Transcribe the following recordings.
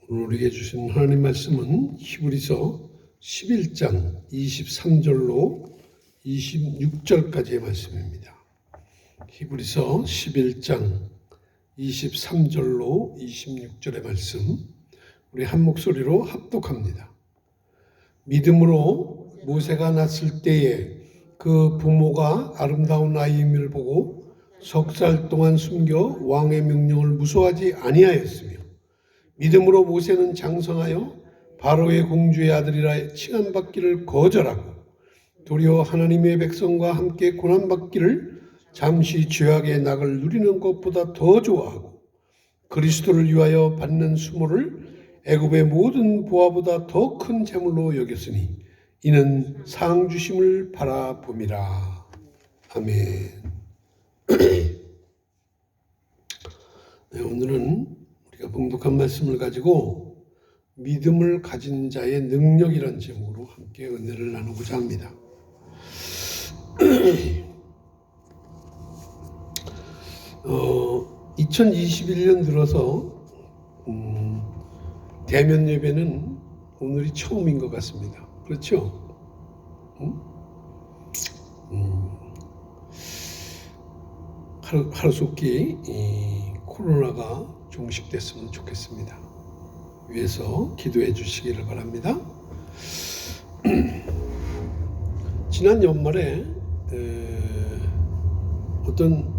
오늘 우리에게 주신 하나님 말씀은 히브리서 11장 23절로 26절까지의 말씀입니다. 히브리서 11장 23절로 26절의 말씀, 우리 한 목소리로 합독합니다. 믿음으로 모세가 났을 때에 그 부모가 아름다운 아이임을 보고 석 살 동안 숨겨 왕의 명령을 무소하지 아니하였으며, 믿음으로 모세는 장성하여 바로의 공주의 아들이라 칭함받기를 거절하고 도리어 하나님의 백성과 함께 고난받기를 잠시 죄악의 낙을 누리는 것보다 더 좋아하고 그리스도를 위하여 받는 수모를 애굽의 모든 보화보다 더 큰 재물로 여겼으니 이는 상 주심을 바라봄이라. 아멘. 네, 오늘은 우리가 봉독한 말씀을 가지고 믿음을 가진 자의 능력이라는 제목으로 함께 은혜를 나누고자 합니다. 2021년 들어서 대면 예배는 오늘이 처음인 것 같습니다. 그렇죠? 하루속히 코로나가 종식됐으면 좋겠습니다. 위해서 기도해 주시기를 바랍니다. 지난 연말에 어떤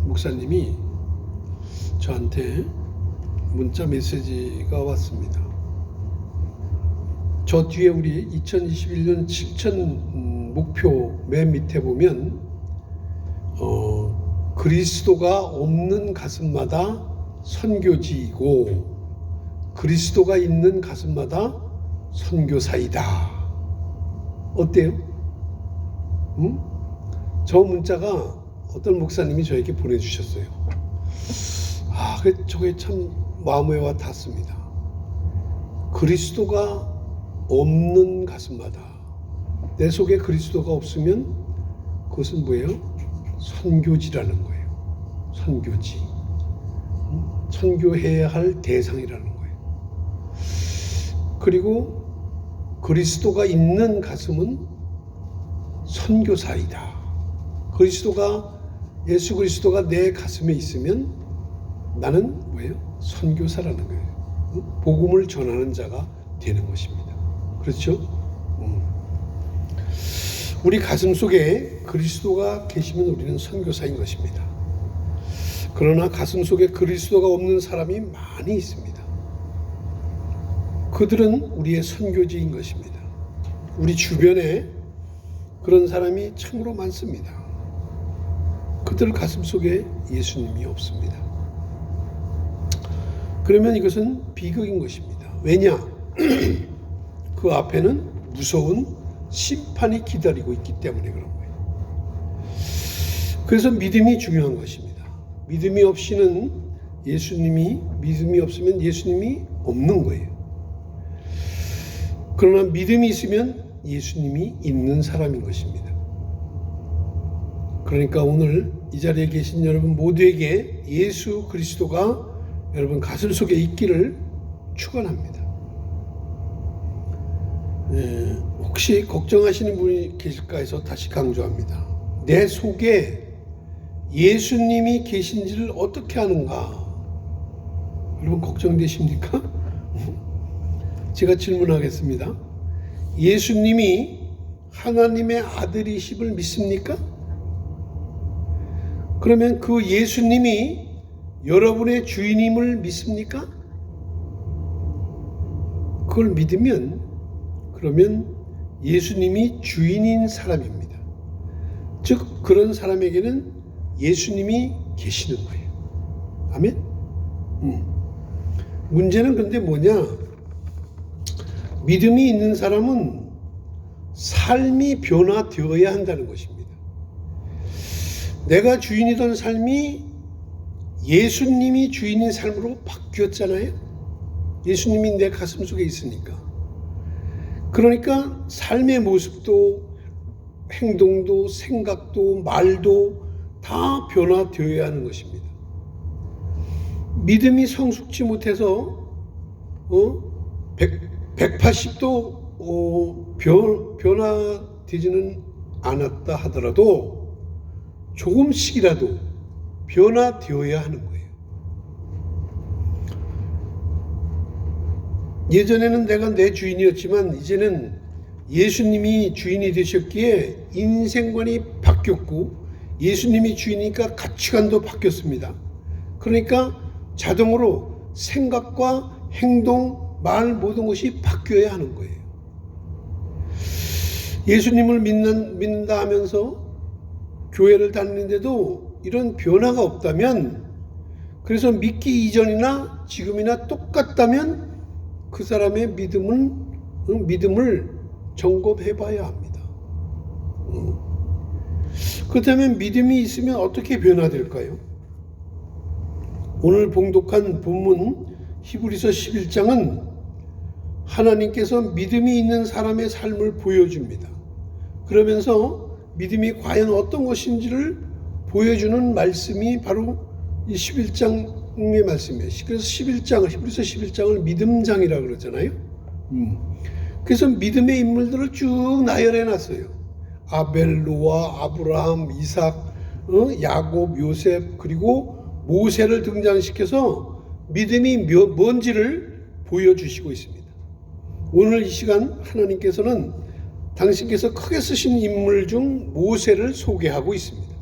목사님이 저한테 문자 메시지가 왔습니다. 저 뒤에 우리 2021년 7천 목표 맨 밑에 보면 그리스도가 없는 가슴마다 선교지이고 그리스도가 있는 가슴마다 선교사이다. 어때요? 저 문자가 어떤 목사님이 저에게 보내주셨어요. 저게 참 마음에 와 닿습니다. 그리스도가 없는 가슴마다, 내 속에 그리스도가 없으면 그것은 뭐예요? 선교지라는 거예요. 선교지. 선교해야 할 대상이라는 거예요. 그리고 그리스도가 있는 가슴은 선교사이다. 예수 그리스도가 내 가슴에 있으면 나는 뭐예요? 선교사라는 거예요. 복음을 전하는 자가 되는 것입니다. 그렇죠? 우리 가슴 속에 그리스도가 계시면 우리는 선교사인 것입니다. 그러나 가슴 속에 그리스도가 없는 사람이 많이 있습니다. 그들은 우리의 선교지인 것입니다. 우리 주변에 그런 사람이 참으로 많습니다. 그들 가슴 속에 예수님이 없습니다. 그러면 이것은 비극인 것입니다. 왜냐? 그 앞에는 무서운 심판이 기다리고 있기 때문에 그런 거예요. 그래서 믿음이 중요한 것입니다. 믿음이 없으면 예수님이 없는 거예요. 그러나 믿음이 있으면 예수님이 있는 사람인 것입니다. 그러니까 오늘 이 자리에 계신 여러분 모두에게 예수 그리스도가 여러분 가슴 속에 있기를 축원합니다. 혹시 걱정하시는 분이 계실까 해서 다시 강조합니다. 내 속에 예수님이 계신지를 어떻게 아는가? 여러분 걱정되십니까? 제가 질문하겠습니다. 예수님이 하나님의 아들이심을 믿습니까? 그러면 그 예수님이 여러분의 주인임을 믿습니까? 그걸 믿으면 그러면 예수님이 주인인 사람입니다. 즉 그런 사람에게는 예수님이 계시는 거예요. 아멘? 문제는 근데 뭐냐? 믿음이 있는 사람은 삶이 변화되어야 한다는 것입니다. 내가 주인이던 삶이 예수님이 주인인 삶으로 바뀌었잖아요. 예수님이 내 가슴 속에 있으니까. 그러니까 삶의 모습도 행동도 생각도 말도 다 변화되어야 하는 것입니다. 믿음이 성숙치 못해서 180도 변화되지는 않았다 하더라도 조금씩이라도 변화되어야 하는 거예요. 예전에는 내가 내 주인이었지만 이제는 예수님이 주인이 되셨기에 인생관이 바뀌었고 예수님이 주인이니까 가치관도 바뀌었습니다. 그러니까 자동으로 생각과 행동, 말 모든 것이 바뀌어야 하는 거예요. 예수님을 믿는다 하면서 교회를 다니는데도 이런 변화가 없다면, 그래서 믿기 이전이나 지금이나 똑같다면 그 사람의 믿음을 점검해 봐야 합니다. 그렇다면 믿음이 있으면 어떻게 변화될까요? 오늘 봉독한 본문 히브리서 11장은 하나님께서 믿음이 있는 사람의 삶을 보여줍니다. 그러면서 믿음이 과연 어떤 것인지를 보여주는 말씀이 바로 이 11장의 말씀이에요. 그래서 히브리서 11장을 믿음장이라고 그러잖아요. 그래서 믿음의 인물들을 쭉 나열해 놨어요. 아벨, 노아, 아브라함, 이삭, 야곱, 요셉, 그리고 모세를 등장시켜서 믿음이 뭔지를 보여주시고 있습니다. 오늘 이 시간 하나님께서는 당신께서 크게 쓰신 인물 중 모세를 소개하고 있습니다.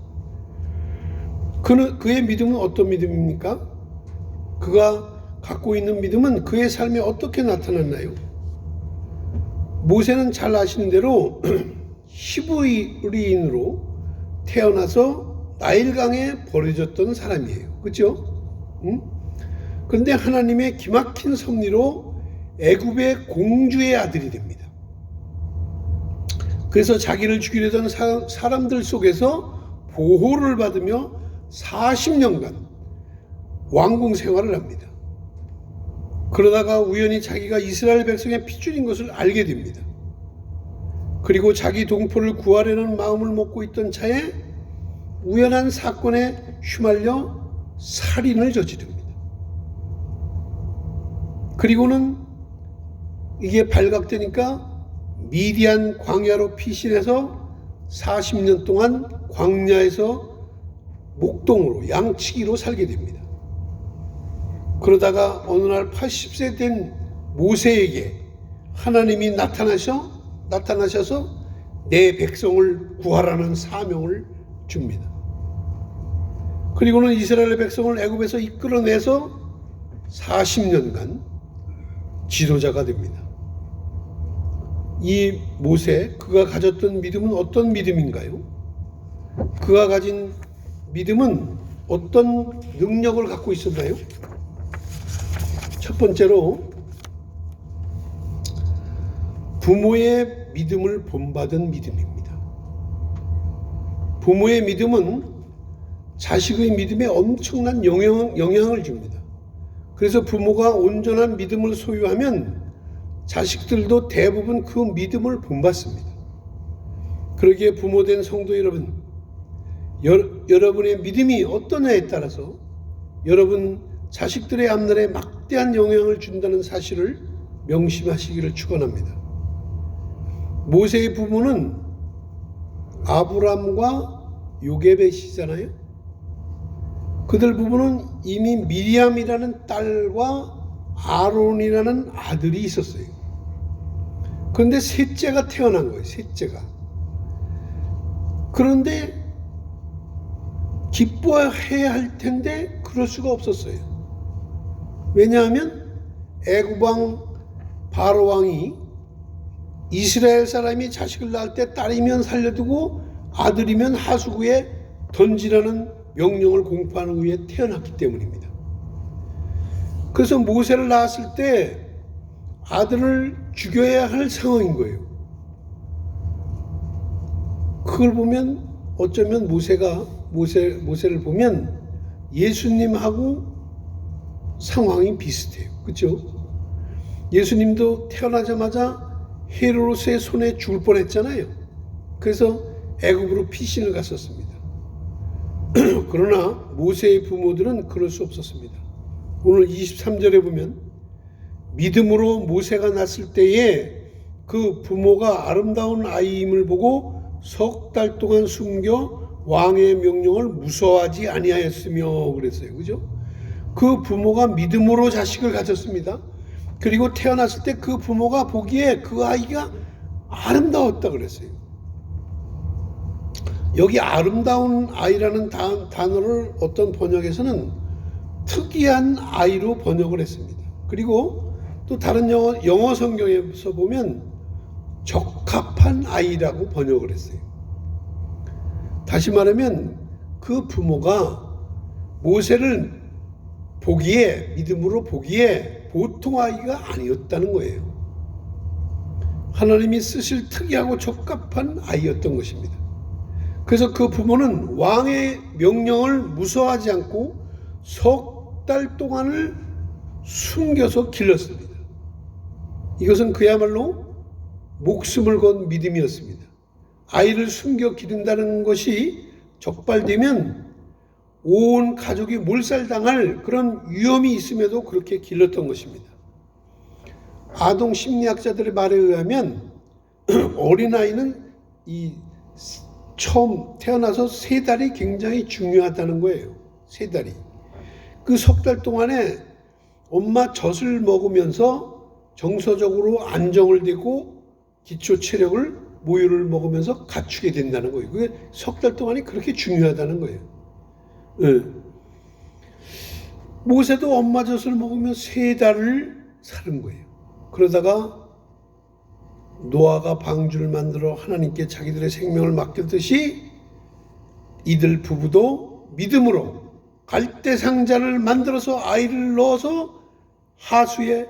그의 믿음은 어떤 믿음입니까? 그가 갖고 있는 믿음은 그의 삶에 어떻게 나타났나요? 모세는 잘 아시는 대로 히브리인으로 태어나서 나일강에 버려졌던 사람이에요. 그렇죠? 그런데 하나님의 기막힌 섭리로 애굽의 공주의 아들이 됩니다. 그래서 자기를 죽이려던 사람들 속에서 보호를 받으며 40년간 왕궁 생활을 합니다. 그러다가 우연히 자기가 이스라엘 백성의 핏줄인 것을 알게 됩니다. 그리고 자기 동포를 구하려는 마음을 먹고 있던 차에 우연한 사건에 휘말려 살인을 저지릅니다. 그리고는 이게 발각되니까 미디안 광야로 피신해서 40년 동안 광야에서 목동으로 양치기로 살게 됩니다. 그러다가 어느 날 80세 된 모세에게 하나님이 나타나셔서 내 백성을 구하라는 사명을 줍니다. 그리고는 이스라엘 백성을 애굽에서 이끌어내서 40년간 지도자가 됩니다. 이 모세, 그가 가졌던 믿음은 어떤 믿음인가요? 그가 가진 믿음은 어떤 능력을 갖고 있었나요? 첫 번째로 부모의 믿음을 본받은 믿음입니다. 부모의 믿음은 자식의 믿음에 엄청난 영향을 줍니다. 그래서 부모가 온전한 믿음을 소유하면 자식들도 대부분 그 믿음을 본받습니다. 그러기에 부모된 성도 여러분, 여러분의 믿음이 어떠냐에 따라서 여러분 자식들의 앞날에 막대한 영향을 준다는 사실을 명심하시기를 축원합니다. 모세의 부모는 아브람과 요게벳이잖아요. 그들 부부는 이미 미리암이라는 딸과 아론이라는 아들이 있었어요. 그런데 셋째가 태어난 거예요. 셋째가. 그런데 기뻐해야 할 텐데 그럴 수가 없었어요. 왜냐하면 애굽왕 바로왕이 이스라엘 사람이 자식을 낳을 때 딸이면 살려두고 아들이면 하수구에 던지라는 명령을 공포하는 위에 태어났기 때문입니다. 그래서 모세를 낳았을 때 아들을 죽여야 할 상황인 거예요. 그걸 보면 어쩌면 모세를 보면 예수님하고 상황이 비슷해요. 그렇죠? 예수님도 태어나자마자 헤로스의 손에 죽을 뻔했잖아요. 그래서 애굽으로 피신을 갔었습니다. 그러나 모세의 부모들은 그럴 수 없었습니다. 오늘 23절에 보면 믿음으로 모세가 낳았을 때에 그 부모가 아름다운 아이임을 보고 석 달 동안 숨겨 왕의 명령을 무서워하지 아니하였으며 그랬어요. 그죠? 그 부모가 믿음으로 자식을 가졌습니다. 그리고 태어났을 때 그 부모가 보기에 그 아이가 아름다웠다 그랬어요. 여기 아름다운 아이라는 단어를 어떤 번역에서는 특이한 아이로 번역을 했습니다. 그리고 또 다른 영어 성경에서 보면 적합한 아이라고 번역을 했어요. 다시 말하면 그 부모가 모세를 보기에, 믿음으로 보기에 보통 아이가 아니었다는 거예요. 하나님이 쓰실 특이하고 적합한 아이였던 것입니다. 그래서 그 부모는 왕의 명령을 무서워하지 않고 석 달 동안을 숨겨서 길렀습니다. 이것은 그야말로 목숨을 건 믿음이었습니다. 아이를 숨겨 기른다는 것이 적발되면 온 가족이 몰살당할 그런 위험이 있음에도 그렇게 길렀던 것입니다. 아동 심리학자들의 말에 의하면 어린아이는 처음 태어나서 3달이 굉장히 중요하다는 거예요. 3달이. 그 석 달 동안에 엄마 젖을 먹으면서 정서적으로 안정을 되고 기초 체력을 모유를 먹으면서 갖추게 된다는 거예요. 그게 석 달 동안이 그렇게 중요하다는 거예요. 네. 모세도 엄마 젖을 먹으며 3달을 사는 거예요. 그러다가 노아가 방주를 만들어 하나님께 자기들의 생명을 맡겼듯이 이들 부부도 믿음으로 갈대 상자를 만들어서 아이를 넣어서 하수에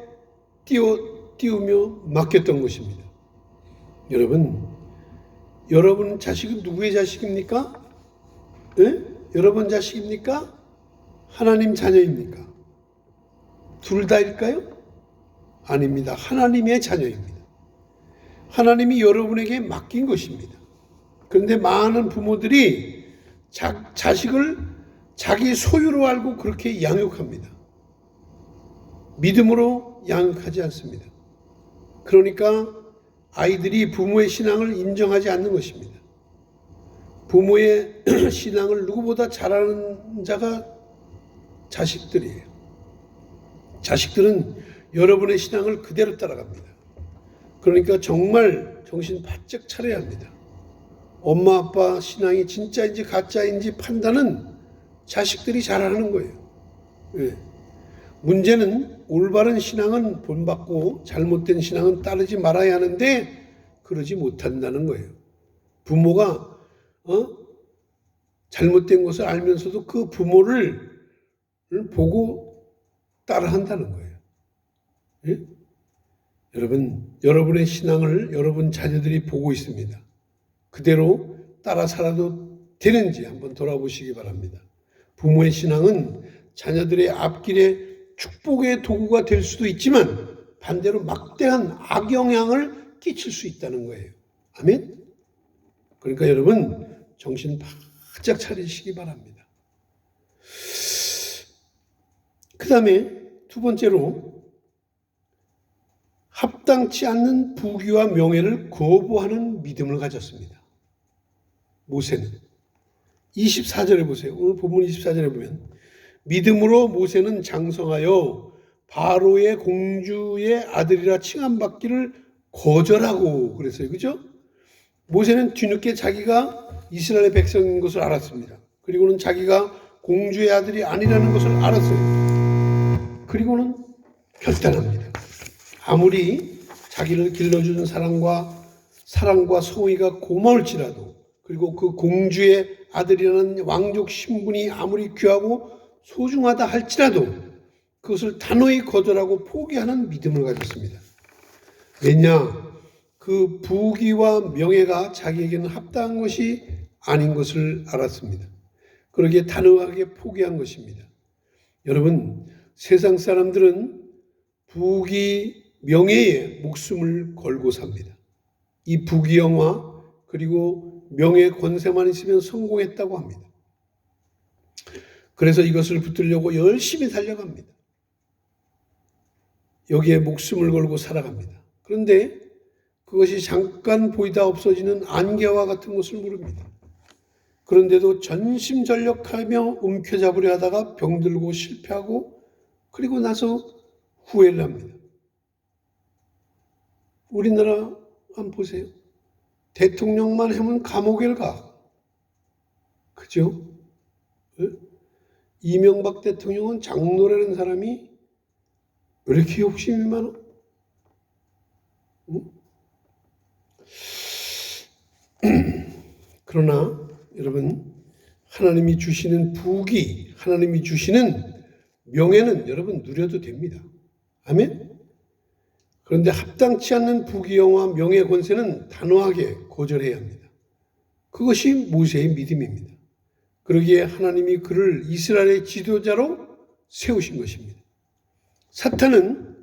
띄우며 맡겼던 것입니다. 여러분 자식은 누구의 자식입니까? 네? 여러분 자식입니까? 하나님 자녀입니까? 둘 다일까요? 아닙니다. 하나님의 자녀입니다. 하나님이 여러분에게 맡긴 것입니다. 그런데 많은 부모들이 자식을 자기 소유로 알고 그렇게 양육합니다. 믿음으로 양육하지 않습니다. 그러니까 아이들이 부모의 신앙을 인정하지 않는 것입니다. 부모의 신앙을 누구보다 잘하는 자가 자식들이에요. 자식들은 여러분의 신앙을 그대로 따라갑니다. 그러니까 정말 정신 바짝 차려야 합니다. 엄마 아빠 신앙이 진짜인지 가짜인지 판단은 자식들이 잘하는 거예요. 네. 문제는 올바른 신앙은 본받고 잘못된 신앙은 따르지 말아야 하는데 그러지 못한다는 거예요. 부모가 잘못된 것을 알면서도 그 부모를 보고 따라한다는 거예요. 네? 여러분의 신앙을 여러분 자녀들이 보고 있습니다. 그대로 따라 살아도 되는지 한번 돌아보시기 바랍니다. 부모의 신앙은 자녀들의 앞길에 축복의 도구가 될 수도 있지만 반대로 막대한 악영향을 끼칠 수 있다는 거예요. 아멘? 그러니까 여러분 정신 바짝 차리시기 바랍니다. 그 다음에 두 번째로 합당치 않는 부귀와 명예를 거부하는 믿음을 가졌습니다. 모세는 24절에 보세요. 오늘 본문 24절에 보면 믿음으로 모세는 장성하여 바로의 공주의 아들이라 칭함받기를 거절하고 그랬어요. 그죠? 모세는 뒤늦게 자기가 이스라엘의 백성인 것을 알았습니다. 그리고는 자기가 공주의 아들이 아니라는 것을 알았어요. 그리고는 결단합니다. 아무리 자기를 길러주는 사랑과 성의가 고마울지라도 그리고 그 공주의 아들이라는 왕족 신분이 아무리 귀하고 소중하다 할지라도 그것을 단호히 거절하고 포기하는 믿음을 가졌습니다. 왜냐? 그 부귀와 명예가 자기에게는 합당한 것이 아닌 것을 알았습니다. 그러기에 단호하게 포기한 것입니다. 여러분, 세상 사람들은 부귀, 명예에 목숨을 걸고 삽니다. 이 부귀영화 그리고 명예 권세만 있으면 성공했다고 합니다. 그래서 이것을 붙들려고 열심히 달려갑니다. 여기에 목숨을 걸고 살아갑니다. 그런데 그것이 잠깐 보이다 없어지는 안개와 같은 것을 모릅니다. 그런데도 전심전력하며 움켜잡으려 하다가 병들고 실패하고 그리고 나서 후회를 합니다. 우리나라 한번 보세요. 대통령만 하면 감옥에 가. 그죠? 이명박 대통령은 장로라는 사람이 왜 이렇게 욕심이 많아? 그러나 여러분, 하나님이 주시는 부귀, 하나님이 주시는 명예는 여러분 누려도 됩니다. 아멘? 그런데 합당치 않는 부귀영화 명예 권세는 단호하게 거절해야 합니다. 그것이 모세의 믿음입니다. 그러기에 하나님이 그를 이스라엘의 지도자로 세우신 것입니다. 사탄은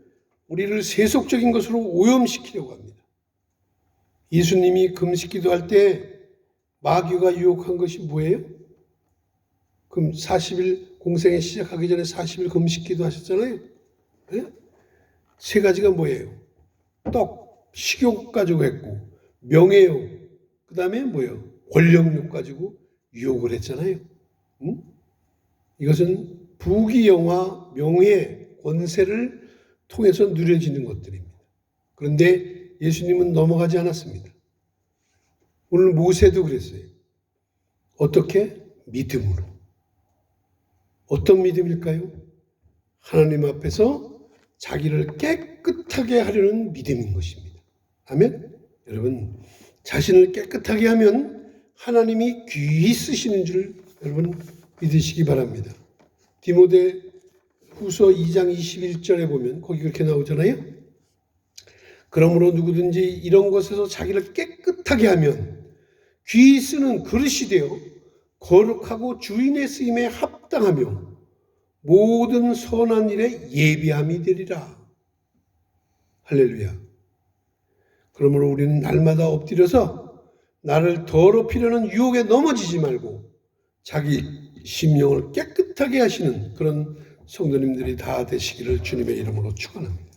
우리를 세속적인 것으로 오염시키려고 합니다. 예수님이 금식기도 할 때 마귀가 유혹한 것이 뭐예요? 그럼 40일 공생에 시작하기 전에 40일 금식기도 하셨잖아요. 네? 세 가지가 뭐예요? 떡, 식욕 가지고 했고, 명예욕, 그 다음에 뭐예요? 권력욕 가지고 유혹을 했잖아요. 응? 이것은 부귀영화, 명예, 권세를 통해서 누려지는 것들입니다. 그런데 예수님은 넘어가지 않았습니다. 오늘 모세도 그랬어요. 어떻게? 믿음으로. 어떤 믿음일까요? 하나님 앞에서 자기를 깨끗하게 하려는 믿음인 것입니다. 아멘? 여러분, 자신을 깨끗하게 하면 하나님이 귀히 쓰시는 줄 여러분 믿으시기 바랍니다. 디모데 후서 2장 21절에 보면 거기 그렇게 나오잖아요. 그러므로 누구든지 이런 것에서 자기를 깨끗하게 하면 귀히 쓰는 그릇이 되어 거룩하고 주인의 쓰임에 합당하며 모든 선한 일에 예비함이 되리라. 할렐루야. 그러므로 우리는 날마다 엎드려서 나를 더럽히려는 유혹에 넘어지지 말고 자기 심령을 깨끗하게 하시는 그런 성도님들이 다 되시기를 주님의 이름으로 축원합니다.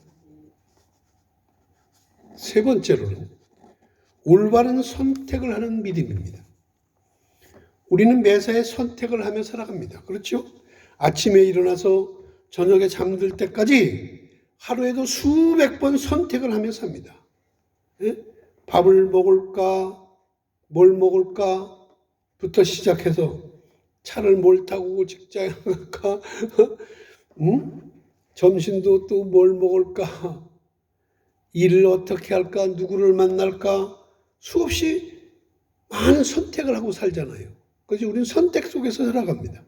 세 번째로는 올바른 선택을 하는 믿음입니다. 우리는 매사에 선택을 하며 살아갑니다. 그렇죠? 아침에 일어나서 저녁에 잠들 때까지 하루에도 수백 번 선택을 하며 삽니다. 예? 밥을 먹을까? 뭘 먹을까? 부터 시작해서 차를 뭘 타고 직장에 갈까? 점심도 또 뭘 먹을까? 일을 어떻게 할까? 누구를 만날까? 수없이 많은 선택을 하고 살잖아요. 그래서 우리는 선택 속에서 살아갑니다.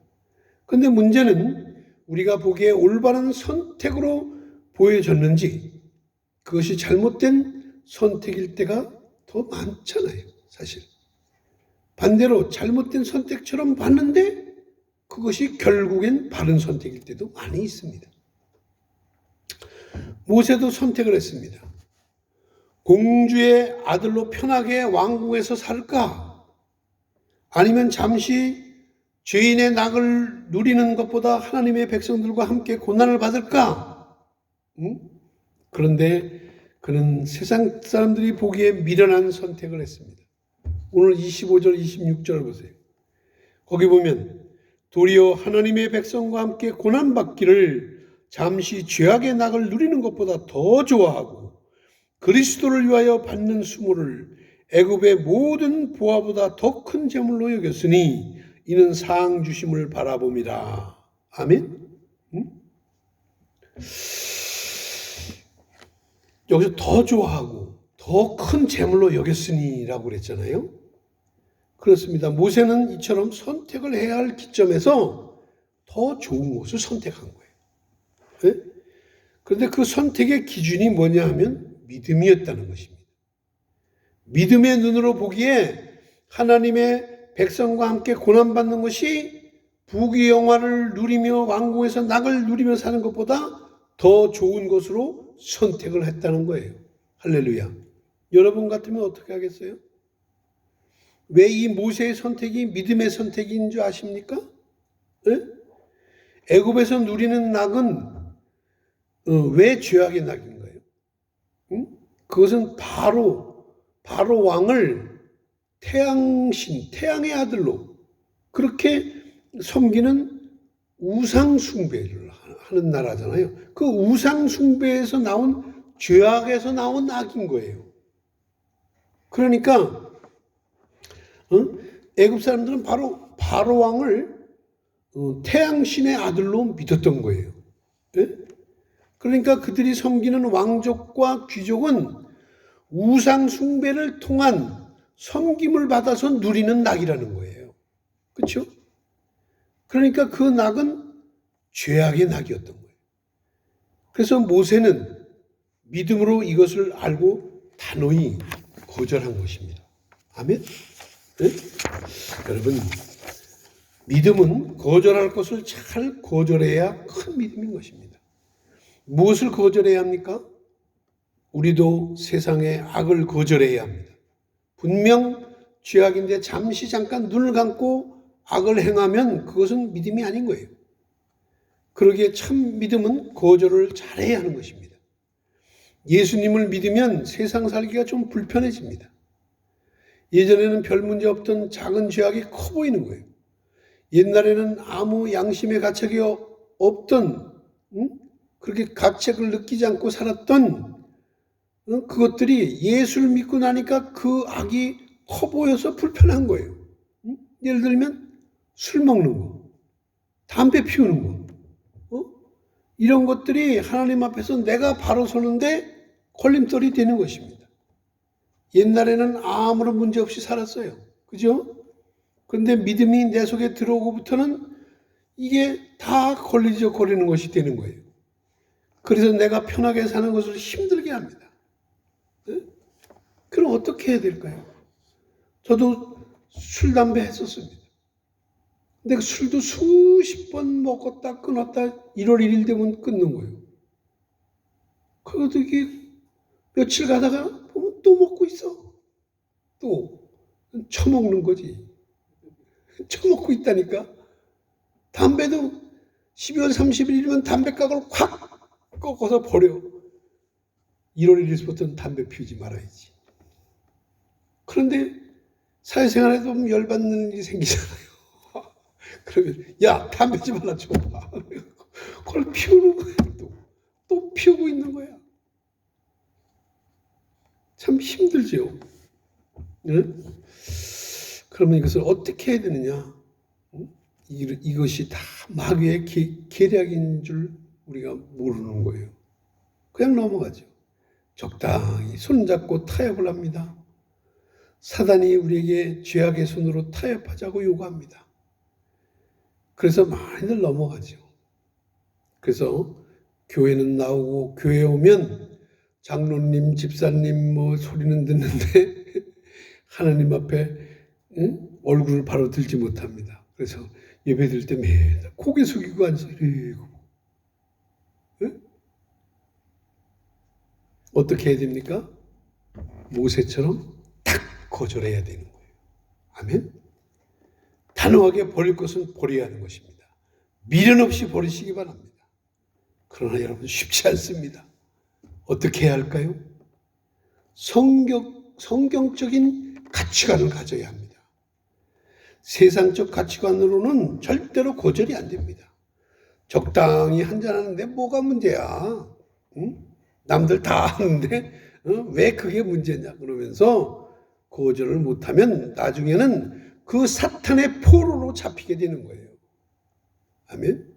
그런데 문제는 우리가 보기에 올바른 선택으로 보여졌는지 그것이 잘못된 선택일 때가 더 많잖아요. 사실. 반대로 잘못된 선택처럼 봤는데 그것이 결국엔 바른 선택일 때도 많이 있습니다. 모세도 선택을 했습니다. 공주의 아들로 편하게 왕궁에서 살까? 아니면 잠시 죄인의 낙을 누리는 것보다 하나님의 백성들과 함께 고난을 받을까? 그런데 그는 세상 사람들이 보기에 미련한 선택을 했습니다. 오늘 25절, 26절 보세요. 거기 보면 도리어 하나님의 백성과 함께 고난받기를 잠시 죄악의 낙을 누리는 것보다 더 좋아하고 그리스도를 위하여 받는 수모를 애굽의 모든 보화보다 더 큰 재물로 여겼으니 이는 상 주심을 바라봄이라. 아멘? 여기서 더 좋아하고 더 큰 재물로 여겼으니라고 그랬잖아요. 그렇습니다. 모세는 이처럼 선택을 해야 할 기점에서 더 좋은 것을 선택한 거예요. 네? 그런데 그 선택의 기준이 뭐냐 하면 믿음이었다는 것입니다. 믿음의 눈으로 보기에 하나님의 백성과 함께 고난받는 것이 부귀영화를 누리며 왕궁에서 낙을 누리며 사는 것보다 더 좋은 것으로 선택을 했다는 거예요. 할렐루야. 여러분 같으면 어떻게 하겠어요? 왜 이 모세의 선택이 믿음의 선택인 줄 아십니까? 네? 애굽에서 누리는 낙은 왜 죄악의 낙인가요? 응? 그것은 바로 왕을 태양신, 태양의 아들로 그렇게 섬기는 우상 숭배를 하는 나라잖아요. 그 우상 숭배에서 나온 죄악에서 나온 악인 거예요. 그러니까 애굽 사람들은 바로 왕을 태양신의 아들로 믿었던 거예요. 예? 그러니까 그들이 섬기는 왕족과 귀족은 우상 숭배를 통한 섬김을 받아서 누리는 낙이라는 거예요. 그렇죠? 그러니까 그 낙은 죄악의 낙이었던 거예요. 그래서 모세는 믿음으로 이것을 알고 단호히 거절한 것입니다. 아멘? 네? 여러분, 믿음은 거절할 것을 잘 거절해야 큰 믿음인 것입니다. 무엇을 거절해야 합니까? 우리도 세상의 악을 거절해야 합니다. 분명 죄악인데 잠깐 눈을 감고 악을 행하면 그것은 믿음이 아닌 거예요. 그러기에 참 믿음은 거절을 잘해야 하는 것입니다. 예수님을 믿으면 세상 살기가 좀 불편해집니다. 예전에는 별 문제 없던 작은 죄악이 커 보이는 거예요. 옛날에는 아무 양심의 가책이 없던 그렇게 가책을 느끼지 않고 살았던 그것들이 예수를 믿고 나니까 그 악이 커 보여서 불편한 거예요. 예를 들면 술 먹는 거, 담배 피우는 거, 이런 것들이 하나님 앞에서 내가 바로 서는데 걸림돌이 되는 것입니다. 옛날에는 아무런 문제 없이 살았어요. 그죠? 그런데 믿음이 내 속에 들어오고부터는 이게 다 걸리적거리는 것이 되는 거예요. 그래서 내가 편하게 사는 것을 힘들게 합니다. 네? 그럼 어떻게 해야 될까요? 저도 술, 담배 했었습니다. 근데 그 술도 수십 번 먹었다 끊었다 1월 1일 되면 끊는 거예요. 그것도 이게 며칠 가다가 보면 또 먹고 있어. 또 처먹는 거지. 처먹고 있다니까. 담배도 12월 30일이면 담배각을 확 꺾어서 버려. 1월 1일부터는 담배 피우지 말아야지. 그런데 사회생활에도 좀 열받는 일이 생기잖아요. 그러면 야 담배 좀 하나 줘봐. 그걸 피우는 거야. 또 피우고 있는 거야. 참 힘들지요. 응? 그러면 이것을 어떻게 해야 되느냐? 이것이 다 마귀의 계략인 줄 우리가 모르는 거예요. 그냥 넘어가죠. 적당히 손잡고 타협을 합니다. 사단이 우리에게 죄악의 손으로 타협하자고 요구합니다. 그래서 많이들 넘어가죠. 그래서 교회는 나오고 교회에 오면 장로님, 집사님 뭐 소리는 듣는데 하나님 앞에 얼굴을 바로 들지 못합니다. 그래서 예배 드릴 때 매일 고개 숙이고 앉아서 이러고 어떻게 해야 됩니까? 모세처럼 딱 거절해야 되는 거예요. 아멘? 단호하게 버릴 것은 버려야 하는 것입니다. 미련 없이 버리시기 바랍니다. 그러나 여러분 쉽지 않습니다. 어떻게 해야 할까요? 성경적인 가치관을 가져야 합니다. 세상적 가치관으로는 절대로 거절이 안 됩니다. 적당히 한잔하는데 뭐가 문제야? 응? 남들 다 하는데 왜 그게 문제냐 그러면서 거절을 못하면 나중에는 그 사탄의 포로로 잡히게 되는 거예요. 아멘?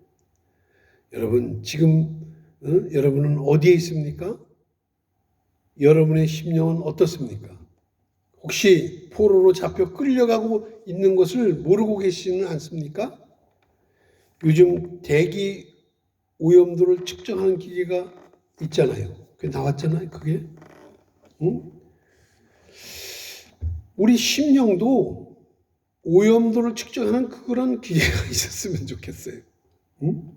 여러분 지금 여러분은 어디에 있습니까? 여러분의 심령은 어떻습니까? 혹시 포로로 잡혀 끌려가고 있는 것을 모르고 계시지는 않습니까? 요즘 대기 오염도를 측정하는 기계가 있잖아요. 그게 나왔잖아요. 그게. 응? 우리 심령도 오염도를 측정하는 그런 기계가 있었으면 좋겠어요. 응?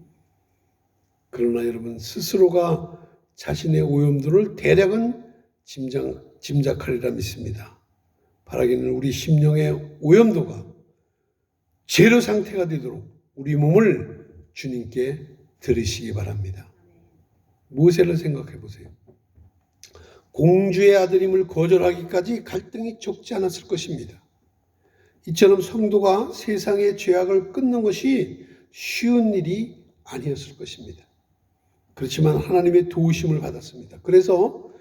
그러나 여러분 스스로가 자신의 오염도를 대략은 짐작하리라 믿습니다. 바라기는 우리 심령의 오염도가 제로 상태가 되도록 우리 몸을 주님께 드리시기 바랍니다. 모세를 생각해 보세요. 공주의 아들임을 거절하기까지 갈등이 적지 않았을 것입니다. 이처럼 성도가 세상의 죄악을 끊는 것이 쉬운 일이 아니었을 것입니다. 그렇지만 하나님의 도우심을 받았습니다. 그래서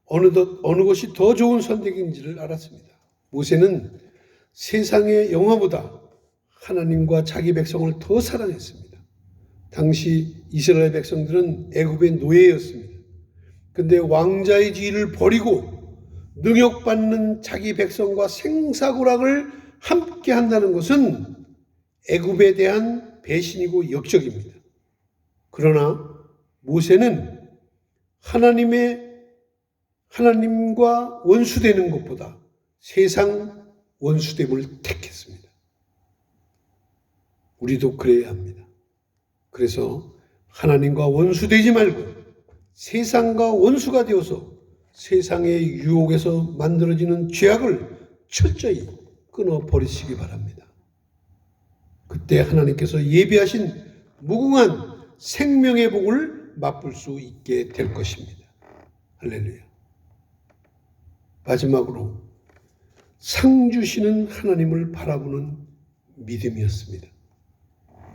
어느 것이 더 좋은 선택인지를 알았습니다. 모세는 세상의 영화보다 하나님과 자기 백성을 더 사랑했습니다. 당시 이스라엘 백성들은 애굽의 노예였습니다. 근데 왕자의 지위를 버리고 능욕받는 자기 백성과 생사고락을 함께 한다는 것은 애굽에 대한 배신이고 역적입니다. 그러나 모세는 하나님과 원수되는 것보다 세상 원수됨을 택했습니다. 우리도 그래야 합니다. 그래서 하나님과 원수되지 말고 세상과 원수가 되어서 세상의 유혹에서 만들어지는 죄악을 철저히 끊어버리시기 바랍니다. 그때 하나님께서 예비하신 무궁한 생명의 복을 맛볼 수 있게 될 것입니다. 할렐루야. 마지막으로 상 주시는 하나님을 바라보는 믿음이었습니다.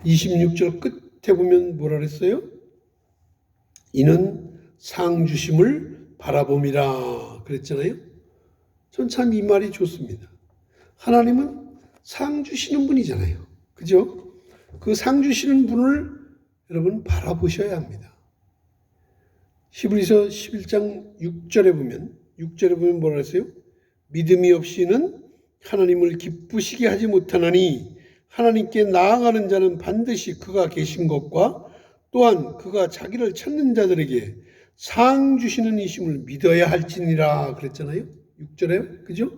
26절 끝에 보면 뭐라 그랬어요? 이는 상 주심을 바라봄이라 그랬잖아요. 전 참 이 말이 좋습니다. 하나님은 상 주시는 분이잖아요. 그죠? 그 상 주시는 분을 여러분 바라보셔야 합니다. 히브리서 11장 6절에 보면 뭐라 했어요? 믿음이 없이는 하나님을 기쁘시게 하지 못하나니 하나님께 나아가는 자는 반드시 그가 계신 것과 또한 그가 자기를 찾는 자들에게 상 주시는 이심을 믿어야 할지니라 그랬잖아요. 6절에. 그죠?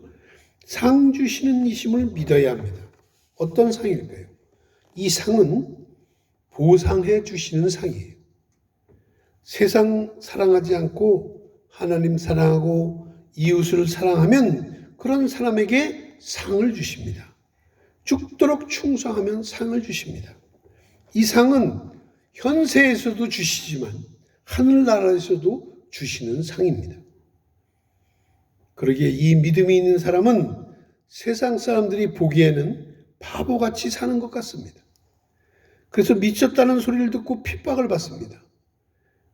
상 주시는 이심을 믿어야 합니다. 어떤 상일까요? 이 상은 보상해 주시는 상이에요. 세상 사랑하지 않고 하나님 사랑하고 이웃을 사랑하면 그런 사람에게 상을 주십니다. 죽도록 충성하면 상을 주십니다. 이 상은 현세에서도 주시지만 하늘나라에서도 주시는 상입니다. 그러기에 이 믿음이 있는 사람은 세상 사람들이 보기에는 바보같이 사는 것 같습니다. 그래서 미쳤다는 소리를 듣고 핍박을 받습니다.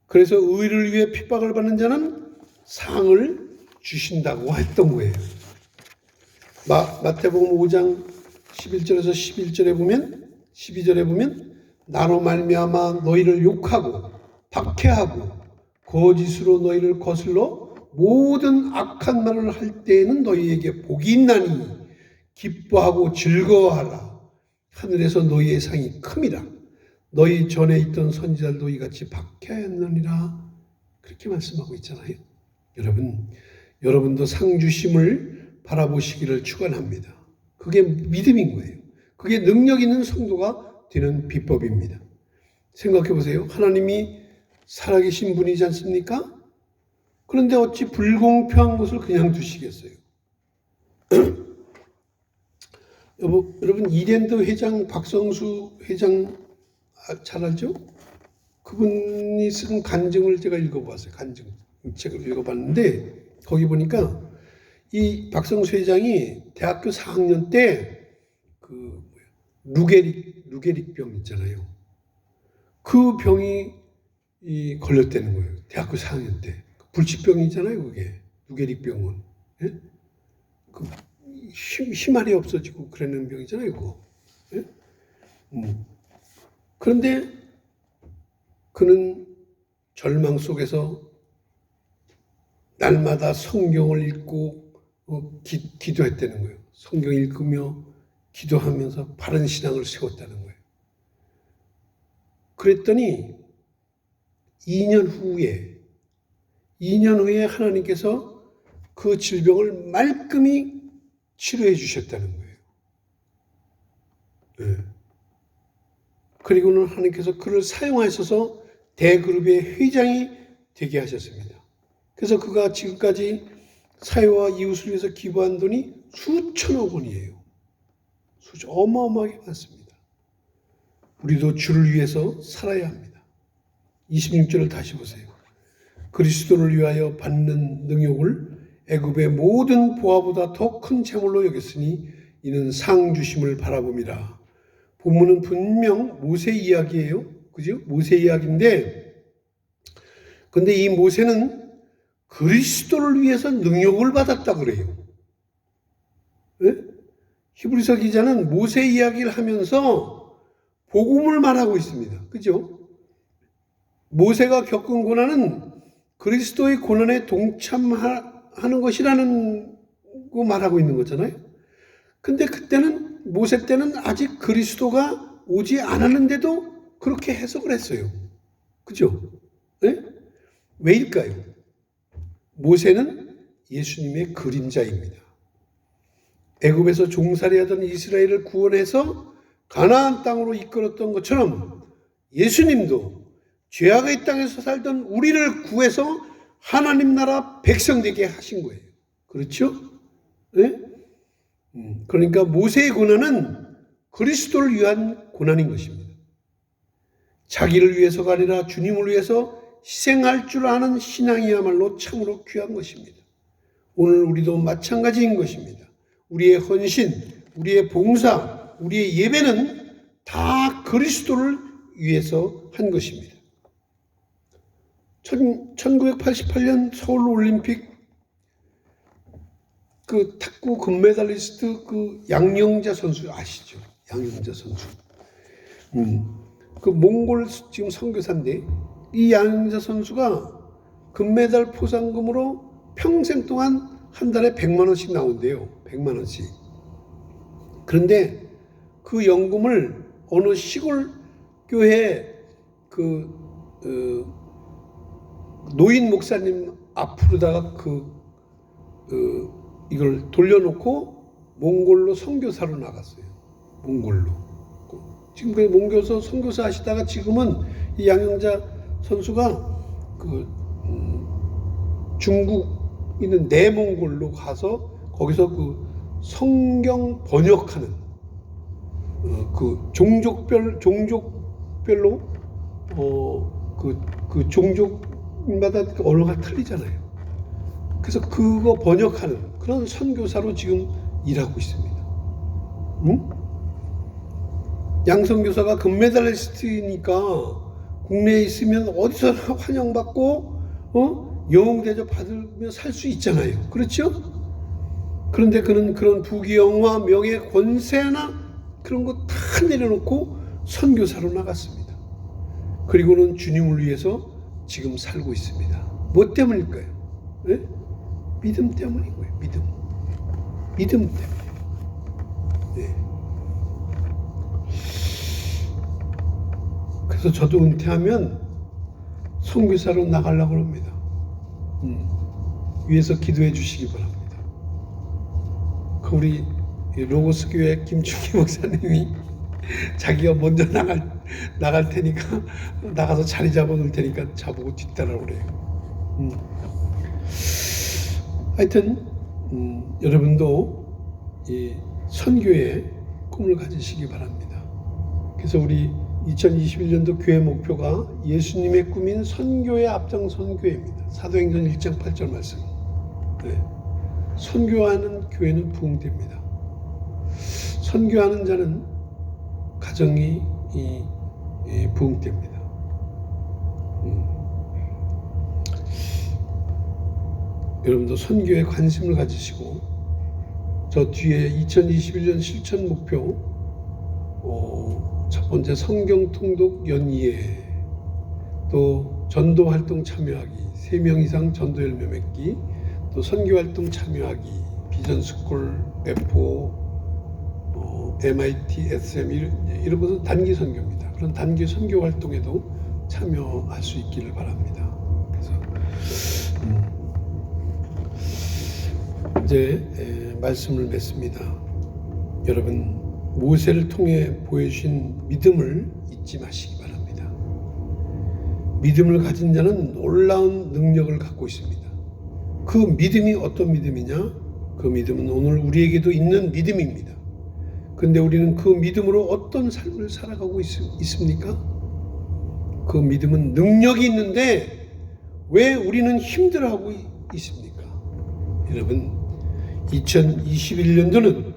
그래서 의를 위해 핍박을 받는 자는 상을 주신다고 했던 거예요. 마태복음 5장 11절에서 12절에 보면 나로 말미암아 너희를 욕하고 박해하고 거짓으로 너희를 거슬러 모든 악한 말을 할 때에는 너희에게 복이 있나니 기뻐하고 즐거워하라. 하늘에서 너희의 상이 큼이라. 너희 전에 있던 선지자들도 이같이 박해하였느니라. 그렇게 말씀하고 있잖아요. 여러분도 상 주심을 바라보시기를 축원합니다. 그게 믿음인 거예요. 그게 능력 있는 성도가 되는 비법입니다. 생각해 보세요. 하나님이 살아계신 분이지 않습니까? 그런데 어찌 불공평한 것을 그냥 두시겠어요? 여러분 이랜드 회장 박성수 회장 잘 알죠? 그분이 쓴 간증을 제가 읽어봤어요. 간증 책을 읽어봤는데 거기 보니까 이 박성수 회장이 대학교 4학년 때 그 루게릭병 있잖아요. 그 병이 걸렸다는 거예요. 대학교 4학년 때. 불치병이잖아요, 그게. 루게릭병은. 예? 그 희말이 없어지고 그러는 병이잖아요, 그거. 예? 그런데 그는 절망 속에서 날마다 성경을 읽고 기도했다는 거예요. 성경 읽으며 기도하면서 바른 신앙을 세웠다는 거예요. 그랬더니 2년 후에 하나님께서 그 질병을 말끔히 치료해 주셨다는 거예요. 네. 그리고는 하나님께서 그를 사용하셔서 대그룹의 회장이 되게 하셨습니다. 그래서 그가 지금까지 사회와 이웃을 위해서 기부한 돈이 수천억 원이에요. 어마어마하게 많습니다. 우리도 주를 위해서 살아야 합니다. 26절을 다시 보세요. 그리스도를 위하여 받는 능욕을 애굽의 모든 보화보다 더 큰 재물로 여겼으니 이는 상 주심을 바라봄이라. 본문은 분명 모세 이야기예요. 그죠? 모세 이야기인데, 근데 이 모세는 그리스도를 위해서 능욕을 받았다 그래요. 네? 히브리서 기자는 모세 이야기를 하면서 복음을 말하고 있습니다. 그죠? 모세가 겪은 고난은 그리스도의 고난에 동참하는 것이라는 거 말하고 있는 거잖아요. 근데 그때는, 모세 때는 아직 그리스도가 오지 않았는데도 그렇게 해석을 했어요. 그죠? 네? 왜일까요? 모세는 예수님의 그림자입니다. 애굽에서 종살이하던 이스라엘을 구원해서 가나안 땅으로 이끌었던 것처럼 예수님도 죄악의 땅에서 살던 우리를 구해서 하나님 나라 백성 되게 하신 거예요. 그렇죠? 네? 그러니까 모세의 고난은 그리스도를 위한 고난인 것입니다. 자기를 위해서가 아니라 주님을 위해서 희생할 줄 아는 신앙이야말로 참으로 귀한 것입니다. 오늘 우리도 마찬가지인 것입니다. 우리의 헌신, 우리의 봉사, 우리의 예배는 다 그리스도를 위해서 한 것입니다. 1988년 서울올림픽 그 탁구 금메달리스트 그 양영자 선수 아시죠? 양영자 선수. 그 몽골 지금 선교사인데 이 양영자 선수가 금메달 포상금으로 평생 동안 한 달에 100만 원씩 나온대요. 100만 원씩. 그런데 그 연금을 어느 시골 교회 노인 목사님 앞으로다가 이걸 돌려놓고 몽골로 선교사로 나갔어요. 몽골로. 지금 그 몽골에서 선교사 하시다가 지금은 이 양영자 선수가 중국 있는 내몽골로 가서 거기서 그 성경 번역하는 그 종족별로 그 종족마다 언어가 틀리잖아요. 그래서 그거 번역하는 그런 선교사로 지금 일하고 있습니다. 양 선교사가 금메달리스트니까 국내에 있으면 어디서나 환영받고 영웅 대접 받으며 살 수 있잖아요. 그렇죠? 그런데 그는 그런 부귀영화, 명예, 권세나 그런 거 다 내려놓고 선교사로 나갔습니다. 그리고는 주님을 위해서 지금 살고 있습니다. 뭐 때문일까요? 네? 믿음 때문인 거예요. 믿음 때문에. 네. 그래서 저도 은퇴하면 선교사로 나가려고 합니다. 위에서 기도해 주시기 바랍니다. 우리 로고스 교회 김충기 목사님이 자기가 먼저 나갈 테니까 나가서 자리 잡아놓을 테니까 자보고 뒤따라오고 그래요. 하여튼 여러분도 이 선교의 꿈을 가지시기 바랍니다. 그래서 우리 2021년도 교회 목표가 예수님의 꿈인 선교의 앞장선 교회입니다. 사도행전 1장 8절 말씀. 네. 선교하는 교회는 부흥됩니다. 선교하는 자는 가정이 부흥됩니다. 여러분도 선교에 관심을 가지시고 저 뒤에 2021년 실천 목표 첫 번째 성경 통독 연이해, 또 전도 활동 참여하기, 3명 이상 전도 열매 맺기, 또 선교 활동 참여하기, 비전 스쿨, F5, MIT, SM 이런 것은 단기 선교입니다. 그런 단기 선교 활동에도 참여할 수 있기를 바랍니다. 그래서 이제 말씀을 맺습니다. 여러분, 모세를 통해 보여주신 믿음을 잊지 마시기 바랍니다. 믿음을 가진 자는 놀라운 능력을 갖고 있습니다. 그 믿음이 어떤 믿음이냐? 그 믿음은 오늘 우리에게도 있는 믿음입니다. 그런데 우리는 그 믿음으로 어떤 삶을 살아가고 있습니까? 그 믿음은 능력이 있는데 왜 우리는 힘들어하고 있습니까? 여러분, 2021년도는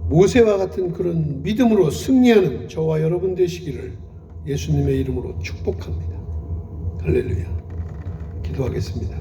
모세와 같은 그런 믿음으로 승리하는 저와 여러분 되시기를 예수님의 이름으로 축복합니다. 할렐루야. 기도하겠습니다.